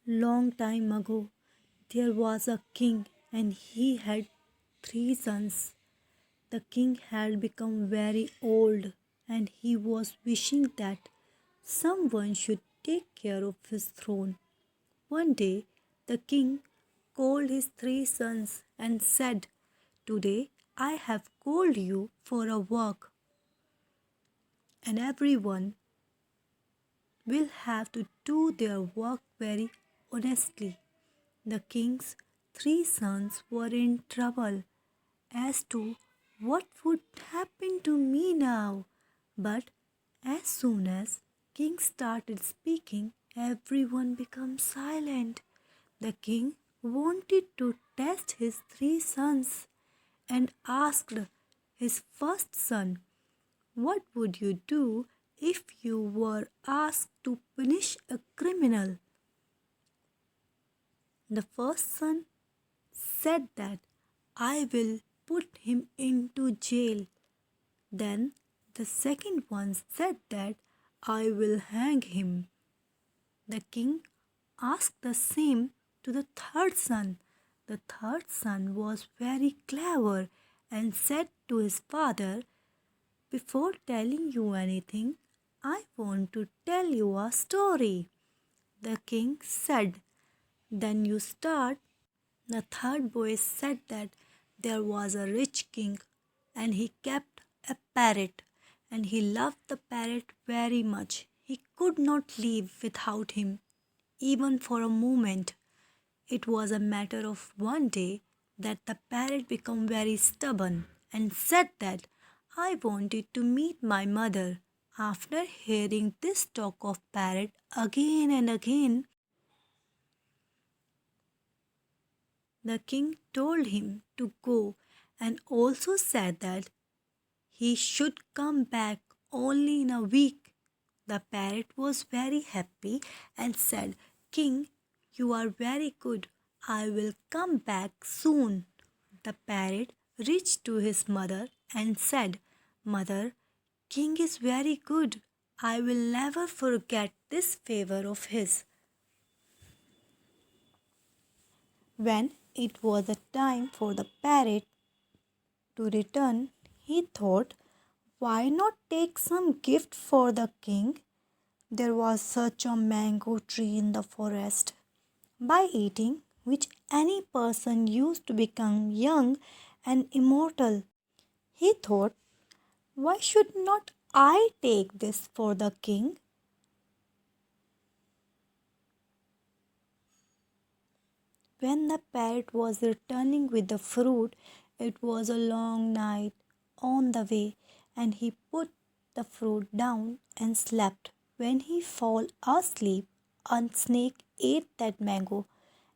Long time ago, there was a king and he had three sons. The king had become very old and he was wishing that someone should take care of his throne. One day, the king called his three sons and said, "Today I have called you for a work, and everyone will have to do their work very honestly." The king's three sons were in trouble as to what would happen to me now. But as soon as king started speaking, everyone became silent. The king wanted to test his three sons and asked his first son, "What would you do if you were asked to punish a criminal?" The first son said that, "I will put him into jail." Then the second one said that, "I will hang him." The king asked the same to the third son. The third son was very clever and said to his father, "Before telling you anything, I want to tell you a story." The king said, "Then you start." The third boy said that there was a rich king and he kept a parrot and he loved the parrot very much. He could not live without him even for a moment. It was a matter of one day that the parrot became very stubborn and said that, "I wanted to meet my mother." After hearing this talk of parrot again and again, the king told him to go and also said that he should come back only in a week. The parrot was very happy and said, "King, you are very good. I will come back soon." The parrot reached to his mother and said, "Mother, King is very good. I will never forget this favor of his." When it was a time for the parrot to return, he thought, "Why not take some gift for the king?" There was such a mango tree in the forest, by eating which any person used to become young and immortal. He thought, "Why should not I take this for the king?" When the parrot was returning with the fruit, it was a long night on the way, and he put the fruit down and slept. When he fell asleep, a snake ate that mango,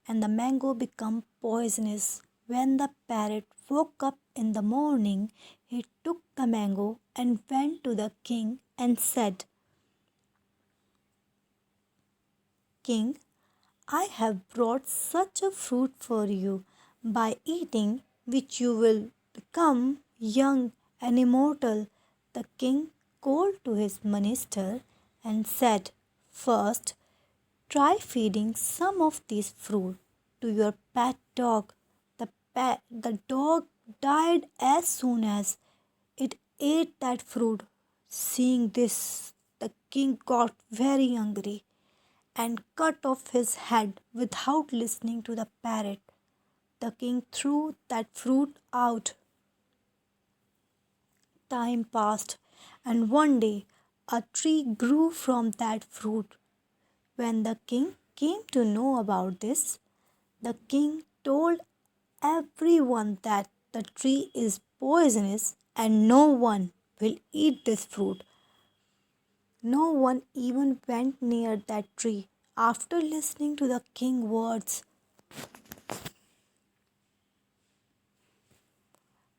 and the mango became poisonous. When the parrot woke up in the morning, he took the mango and went to the king and said, "King, I have brought such a fruit for you, by eating which you will become young and immortal." The king called to his minister and said, "First, try feeding some of this fruit to your pet dog." The dog died as soon as it ate that fruit. Seeing this, the king got very angry and cut off his head without listening to the parrot. The king threw that fruit out. Time passed, and one day a tree grew from that fruit. When the king came to know about this, the king told everyone that the tree is poisonous and no one will eat this fruit. No one even went near that tree after listening to the king's words.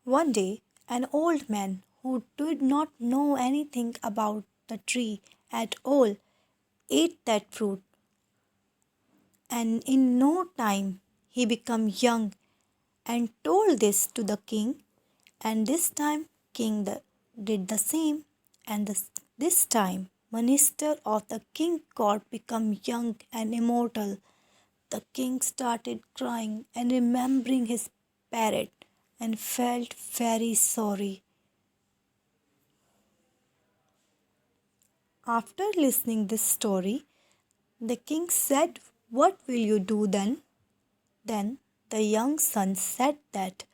One day, an old man who did not know anything about the tree at all ate that fruit, and in no time he became young and told this to the king. And this time did the same, and this time minister of the king god become young and immortal. The king started crying and remembering his parrot and felt very sorry. After listening this story, the king said, "What will you do then?" Then the young son said that,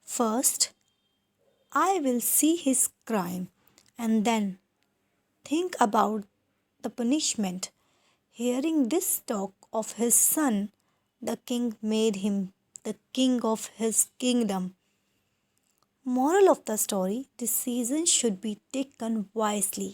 "First, I will see his crime and then think about the punishment." Hearing this talk of his son, the king made him the king of his kingdom. Moral of the story: decisions should be taken wisely.